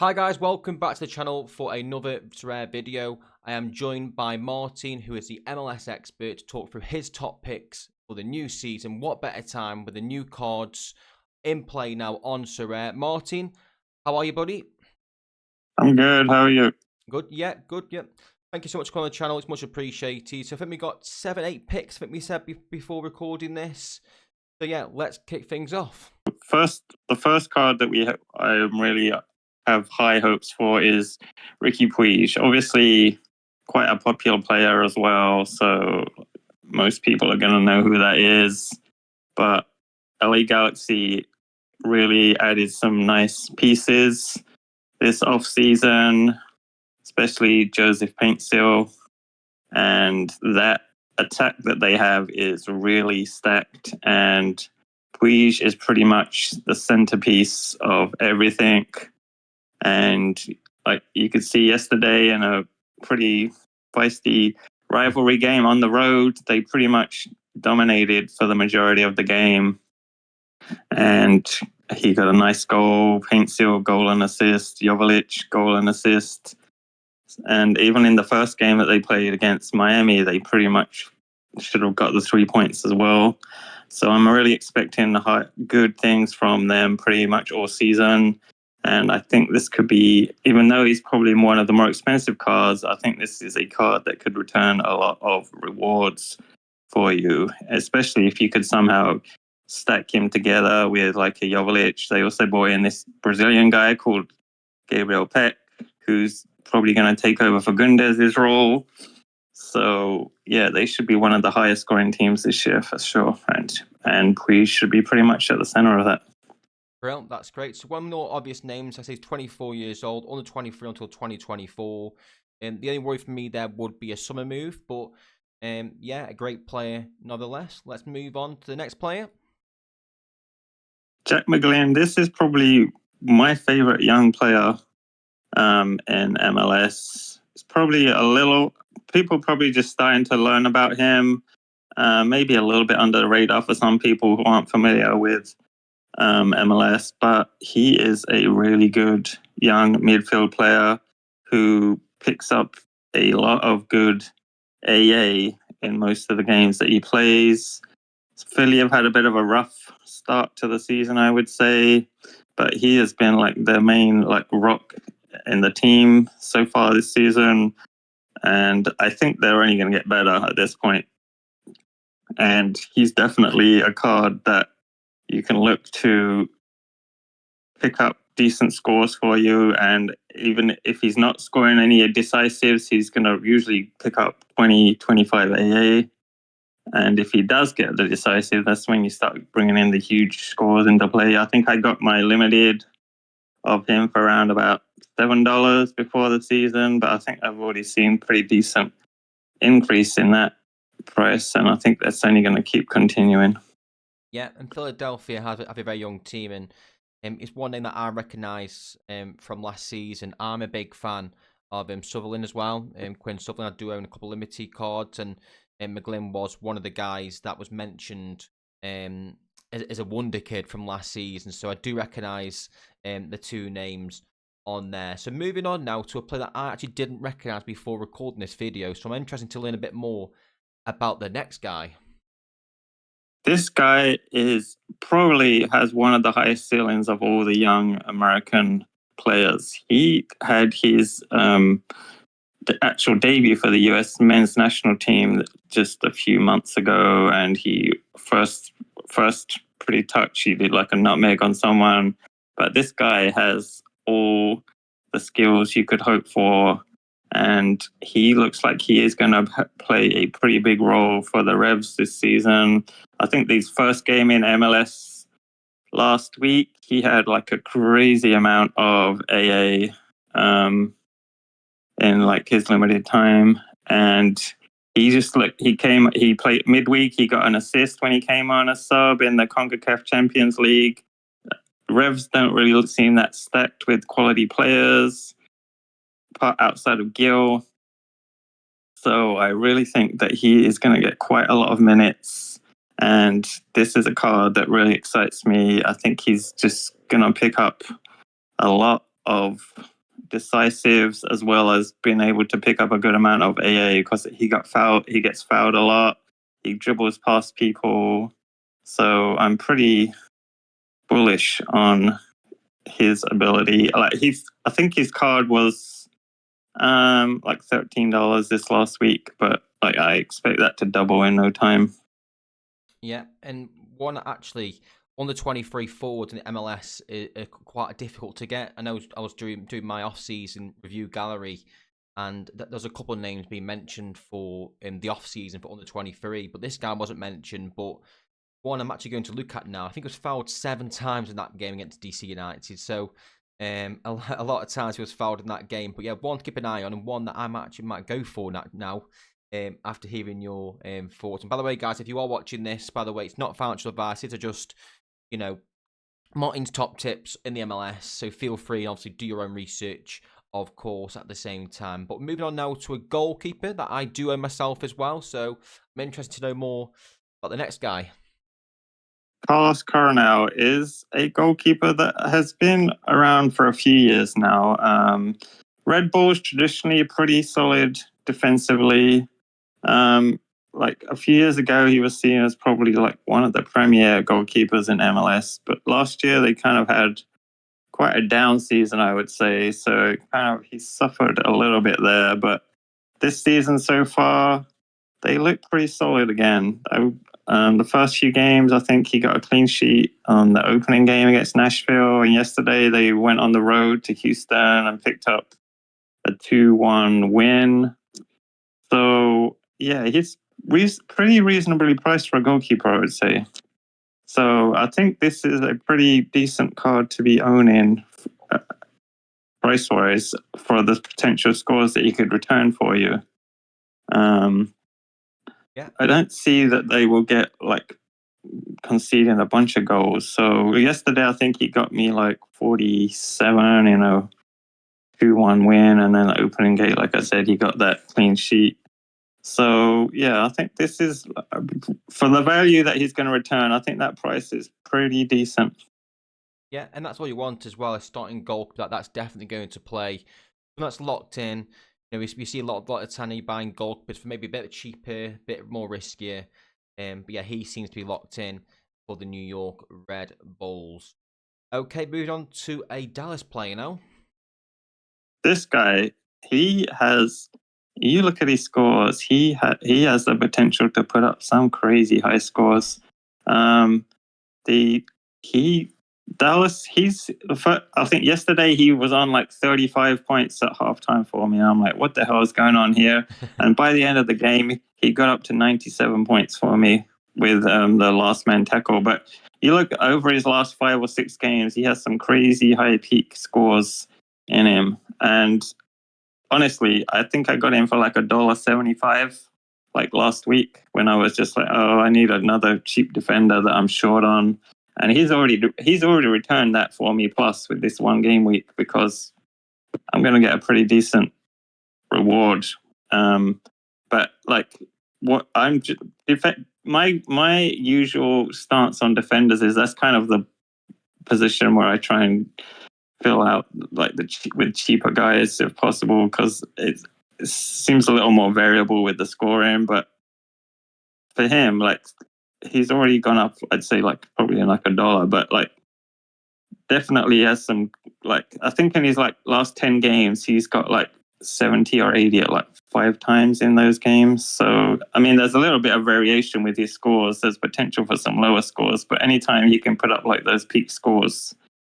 Hi guys, welcome back to the channel for another Sorare video. I am joined by Martin, who is the MLS expert, to talk through his top picks for the new season. What better time with the new cards in play now on Sorare. Martin, how are you, buddy? I'm good. How are you? Good, yeah, good, yeah. Thank you so much for coming on the channel. It's much appreciated. So I think we got 7-8 picks, I think we said before recording this. So yeah, let's kick things off. The first card that I really have high hopes for is Ricky Puig. Obviously, quite a popular player as well, so most people are going to know who that is. But LA Galaxy really added some nice pieces this off season, especially Joseph Paintsil, and that attack that they have is really stacked, and Puig is pretty much the centerpiece of everything. And like you could see yesterday in a pretty feisty rivalry game on the road, they pretty much dominated for the majority of the game. And he got a nice goal, Paintsil goal and assist, Joveljic goal and assist. And even in the first game that they played against Miami, they pretty much should have got the 3 points as well. So I'm really expecting good things from them pretty much all season. And I think this could be, even though he's probably one of the more expensive cards, I think this is a card that could return a lot of rewards for you, especially if you could somehow stack him together with like a Joveljic. They also brought in this Brazilian guy called Gabriel Peck, who's probably going to take over for Gundez's role. So yeah, they should be one of the highest scoring teams this year for sure, and Puig should be pretty much at the center of that. Brilliant, that's great. So one more obvious names, I say he's 24 years old, under 23 until 2024. The only worry for me there would be a summer move, but yeah, a great player nonetheless. Let's move on to the next player. Jack McGlynn, this is probably my favorite young player in MLS. It's probably people probably just starting to learn about him. Maybe a little bit under the radar for some people who aren't familiar with MLS, but he is a really good young midfield player who picks up a lot of good AA in most of the games that he plays. Philly have had a bit of a rough start to the season, I would say, but he has been like their main like rock in the team so far this season, and I think they're only going to get better at this point. And he's definitely a card that you can look to pick up decent scores for you. And even if he's not scoring any decisives, he's going to usually pick up 20, 25 AA. And if he does get the decisive, that's when you start bringing in the huge scores into play. I think I got my limited of him for around about $7 before the season, but I think I've already seen pretty decent increase in that price, and I think that's only going to keep continuing. Yeah, and Philadelphia have a very young team, and it's one name that I recognise from last season. I'm a big fan of Sutherland as well. Quinn Sutherland, I do own a couple of limited cards, and McGlynn was one of the guys that was mentioned as a wonder kid from last season. So I do recognise the two names on there. So moving on now to a player that I actually didn't recognise before recording this video. So I'm interested to learn a bit more about the next guy. This guy is probably has one of the highest ceilings of all the young American players. He had his the actual debut for the US men's national team just a few months ago, and he first pretty touch, he did like a nutmeg on someone. But this guy has all the skills you could hope for, and he looks like he is going to play a pretty big role for the Revs this season. I think his first game in MLS last week, he had like a crazy amount of AA in like his limited time, and he played midweek. He got an assist when he came on a sub in the CONCACAF Champions League. Revs don't really seem that stacked with quality players outside of Gil. So I really think that he is going to get quite a lot of minutes. And this is a card that really excites me. I think he's just going to pick up a lot of decisives as well as being able to pick up a good amount of AA because he gets fouled a lot. He dribbles past people. So I'm pretty bullish on his ability. I think his card was like $13 this last week, but like I expect that to double in no time. Yeah, and one actually on the 23 forwards in the MLS are quite difficult to get. I know I was doing my off-season review gallery, and there's a couple of names being mentioned for in the off-season for under 23, but this guy wasn't mentioned. But one I'm actually going to look at now, I think it was fouled 7 times in that game against DC United. So a lot of times he was fouled in that game. But yeah, one to keep an eye on, and one that I might go for now. After hearing your thoughts. And by the way, guys, if you are watching this, by the way, it's not financial advice. It's just, Martin's top tips in the MLS. So feel free, obviously, do your own research, of course, at the same time. But moving on now to a goalkeeper that I do own myself as well. So I'm interested to know more about the next guy. Carlos Coronel is a goalkeeper that has been around for a few years now. Red Bull is traditionally pretty solid defensively. Like a few years ago, he was seen as probably like one of the premier goalkeepers in MLS. But last year, they kind of had quite a down season, I would say. So he suffered a little bit there. But this season so far, they look pretty solid again. The first few games, I think he got a clean sheet on the opening game against Nashville. And yesterday, they went on the road to Houston and picked up a 2-1 win. So, yeah, he's pretty reasonably priced for a goalkeeper, I would say. So I think this is a pretty decent card to be owning price-wise for the potential scores that he could return for you. Yeah, I don't see that they will get like conceding a bunch of goals. So yesterday, I think he got me like 47, 2-1 win. And then the opening gate, like I said, he got that clean sheet. So, yeah, I think this is, for the value that he's going to return, I think that price is pretty decent. yeah, and that's what you want as well, a starting goal. That's definitely going to play. When that's locked in, we see a lot of time you buying goalkeepers for maybe a bit cheaper, a bit more riskier. But yeah, he seems to be locked in for the New York Red Bulls. Okay, moving on to a Dallas player now. This guy, you look at his scores, he has the potential to put up some crazy high scores. The he Dallas, I think yesterday he was on like 35 points at halftime for me. I'm like, what the hell is going on here? And by the end of the game, he got up to 97 points for me with the last man tackle. But you look over his last 5 or 6 games, he has some crazy high peak scores in him. And honestly, I think I got him for like $1.75 like last week when I was just like, oh, I need another cheap defender that I'm short on. And he's already returned that for me plus with this 1 game week because I'm going to get a pretty decent reward. But like what I'm my usual stance on defenders is that's kind of the position where I try and fill out like with cheaper guys if possible because it seems a little more variable with the scoring. But for him, like he's already gone up, I'd say like probably in like $1, but like definitely has some like I think in his like last 10 games he's got like 70 or 80 at like 5 times in those games. So I mean there's a little bit of variation with his scores. There's potential for some lower scores, but anytime you can put up like those peak scores,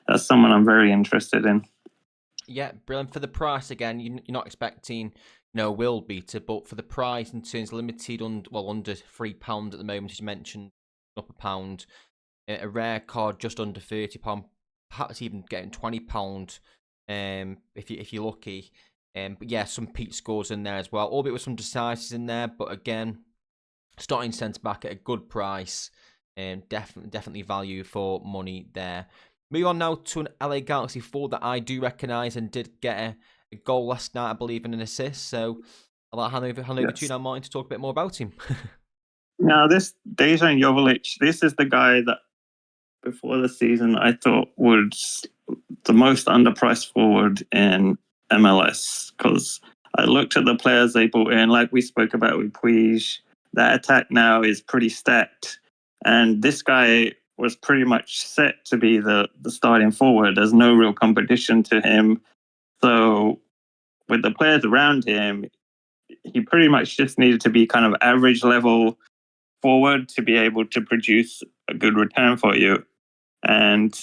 that's someone I'm very interested in. Yeah, brilliant. For the price, again, you're not expecting will beater, but for the price in terms of limited under £3 at the moment, as you mentioned, up a pound, a rare card just under £30, perhaps even getting £20, if you're lucky. But yeah, some peak scores in there as well, albeit with some decisives in there. But again, starting centre back at a good price, definitely value for money there. Move on now to an LA Galaxy forward that I do recognise and did get a goal last night, I believe, and an assist. So I'll hand over to you now, Martin, to talk a bit more about him. Now, this Dejan Joveljic, this is the guy that before the season I thought would the most underpriced forward in MLS because I looked at the players they brought in, like we spoke about with Puig. That attack now is pretty stacked, and this guy was pretty much set to be the starting forward. There's no real competition to him. So with the players around him, he pretty much just needed to be kind of average level forward to be able to produce a good return for you. And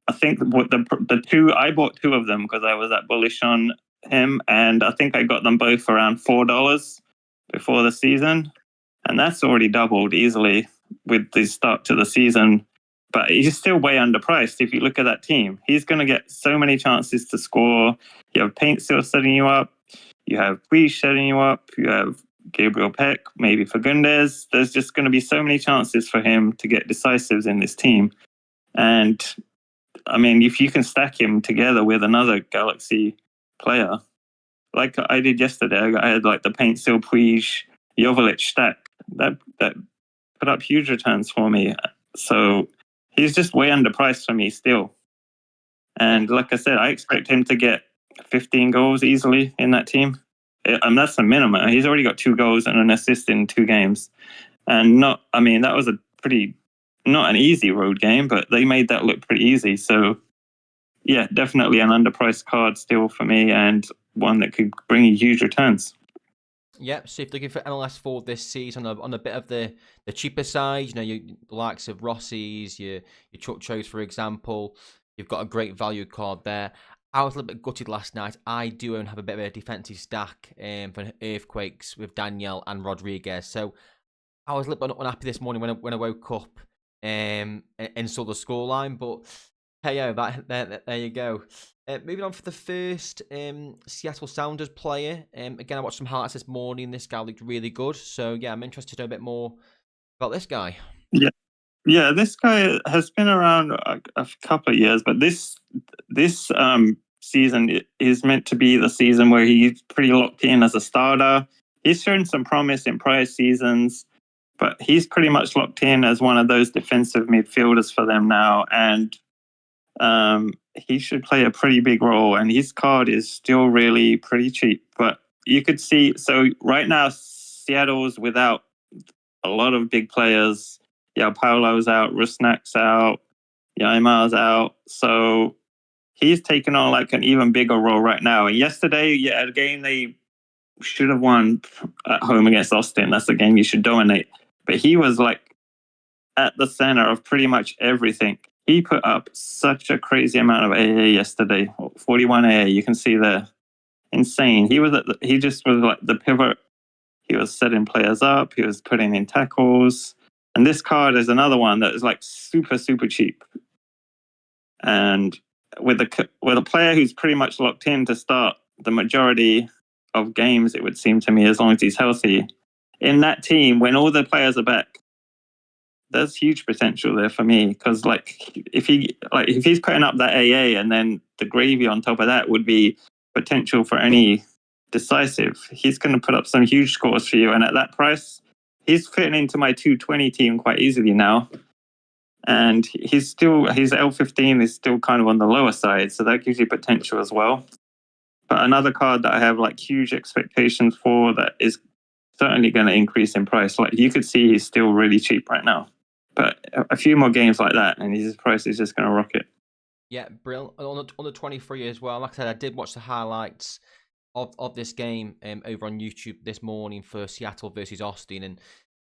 I think what the two I bought two of them because I was that bullish on him, and I think I got them both around $4 before the season, and that's already doubled easily with the start to the season. But he's still way underpriced. If you look at that team, he's going to get so many chances to score. You have Paint still setting you up. You have Puig setting you up. You have Gabriel Peck, maybe Fagundes. There's just going to be so many chances for him to get decisives in this team. And I mean, if you can stack him together with another Galaxy player, like I did yesterday, I had like the Paint Still Puig Joveljic stack. That put up huge returns for me. So he's just way underpriced for me still. And like I said, I expect him to get 15 goals easily in that team. And that's the minimum. He's already got 2 goals and an assist in 2 games. And that was a pretty, not an easy road game, but they made that look pretty easy. So yeah, definitely an underpriced card still for me and one that could bring you huge returns. Yep, so if you're looking for MLS for this season on a bit of the cheaper side, the likes of Rossi's, your Chuck Chose, for example, you've got a great value card there. I was a little bit gutted last night. I do have a bit of a defensive stack for Earthquakes with Daniel and Rodriguez. So I was a little bit unhappy this morning when I woke up and saw the scoreline. But hey, there you go. Moving on for the first Seattle Sounders player. Again, I watched some highlights this morning. This guy looked really good. So yeah, I'm interested to know a bit more about this guy. Yeah, this guy has been around a couple of years, but this season is meant to be the season where he's pretty locked in as a starter. He's shown some promise in prior seasons, but he's pretty much locked in as one of those defensive midfielders for them now, and he should play a pretty big role. And his card is still really pretty cheap, but you could see. So right now, Seattle's without a lot of big players. Yeah, Paulo's out, Rusnak's out, Yaimar's out. So he's taken on like an even bigger role right now. And yesterday, yeah, a game they should have won at home against Austin. That's the game you should dominate. But he was like at the center of pretty much everything. He put up such a crazy amount of AA yesterday. 41 AA, you can see there. Insane. He just was like the pivot. He was setting players up. He was putting in tackles. And this card is another one that is like super, super cheap. And with a player who's pretty much locked in to start the majority of games, it would seem to me, as long as he's healthy. In that team, when all the players are back, there's huge potential there for me. Because if he's putting up that AA and then the gravy on top of that would be potential for any decisive, he's going to put up some huge scores for you. And at that price, he's fitting into my 220 team quite easily now. And his L15 is still kind of on the lower side, so that gives you potential as well. But another card that I have like huge expectations for that is certainly going to increase in price. Like you could see he's still really cheap right now. But a few more games like that and his price is just going to rocket. Yeah, brilliant. On the 23 as well. Like I said, I did watch the highlights of this game over on YouTube this morning for Seattle versus Austin,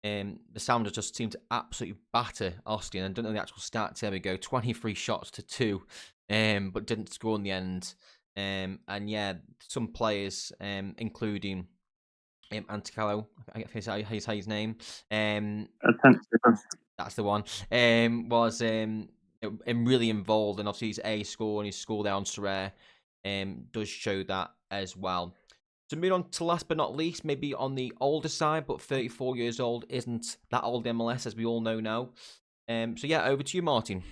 and the Sounders just seemed to absolutely batter Austin. I don't know the actual stats. There we go, 23 shots to 2, but didn't score in the end. And yeah, some players, including Anticalo, I guess how you say his name. That's the one. Was really involved, and obviously his A score and his score there on Sorare does show that as well. So moving on to last but not least, maybe on the older side, but 34 years old isn't that old MLS, as we all know now. So yeah, over to you, Martin.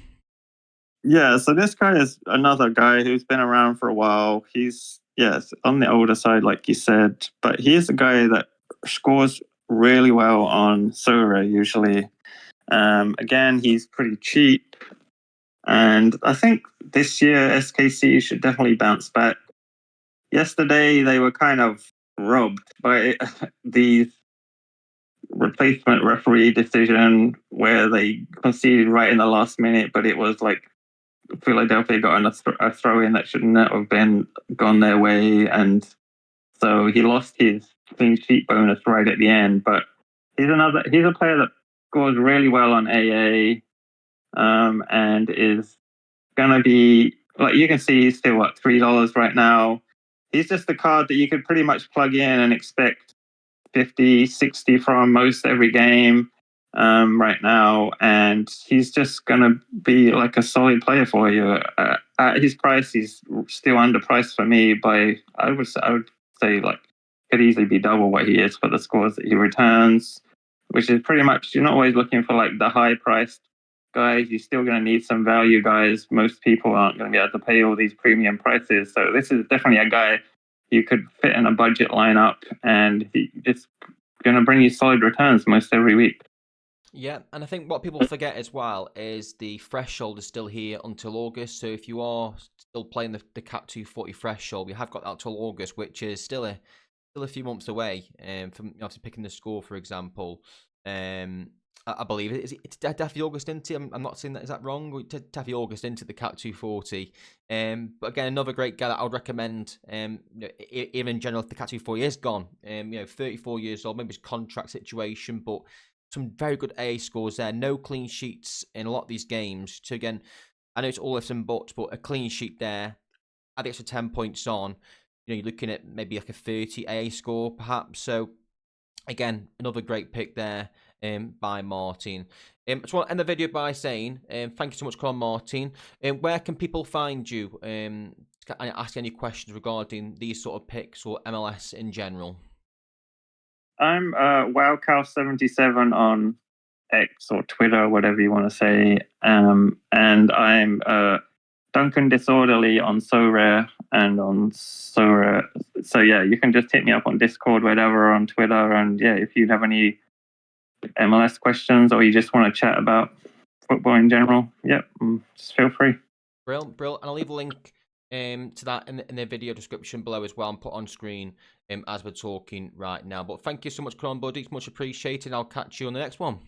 Yeah, so this guy is another guy who's been around for a while. He's, yes, on the older side, like you said, but he's a guy that scores really well on Sorare usually. Again, he's pretty cheap. And I think this year SKC should definitely bounce back. yesterday they were kind of robbed by these replacement referee decision where they conceded right in the last minute, but it was like Philadelphia got a throw in that shouldn't have been gone their way, and so he lost his clean sheet bonus right at the end. But he's a player that scores really well on AA, and is gonna be like, you can see he's still what, $3 right now. He's just a card that you could pretty much plug in and expect 50, 60 from most every game right now, and he's just going to be like a solid player for you. At his price, he's still underpriced for me by, I would say like, could easily be double what he is for the scores that he returns, which is pretty much, you're not always looking for like the high priced guys. You're still going to need some value guys. Most people aren't going to be able to pay all these premium prices. So this is definitely a guy you could fit in a budget lineup, and it's going to bring you solid returns most every week. Yeah, and I think what people forget as well is the threshold is still here until August. So if you are still playing the Cap 240 threshold, we have got that till August, which is still a few months away. From obviously picking the score, for example. I believe it's definitely August into. I'm not saying that, is that wrong? Definitely August into the Cap 240. But again, another great guy that I would recommend. Even in general, if the Cap 240 is gone, 34 years old, maybe it's contract situation, but some very good AA scores there. No clean sheets in a lot of these games. So again, I know it's all ifs and buts, but a clean sheet there, add the extra 10 points on. You're looking at maybe like a 30 AA score, perhaps. So again, another great pick there by Martin. I just want to end the video by saying thank you so much, Colin Martin. Where can people find you? Ask any questions regarding these sort of picks or MLS in general. I'm WowCow77 on X or Twitter, whatever you want to say. And I'm Duncan Disorderly on Sorare and on Sorare. So yeah, you can just hit me up on Discord, whatever, on Twitter. And yeah, if you have any MLS questions or you just want to chat about football in general, just feel free. Brilliant. And I'll leave a link to that in the video description below as well, and put on screen as we're talking right now. But thank you so much, Colin Buddy. It's much appreciated. I'll catch you on the next one.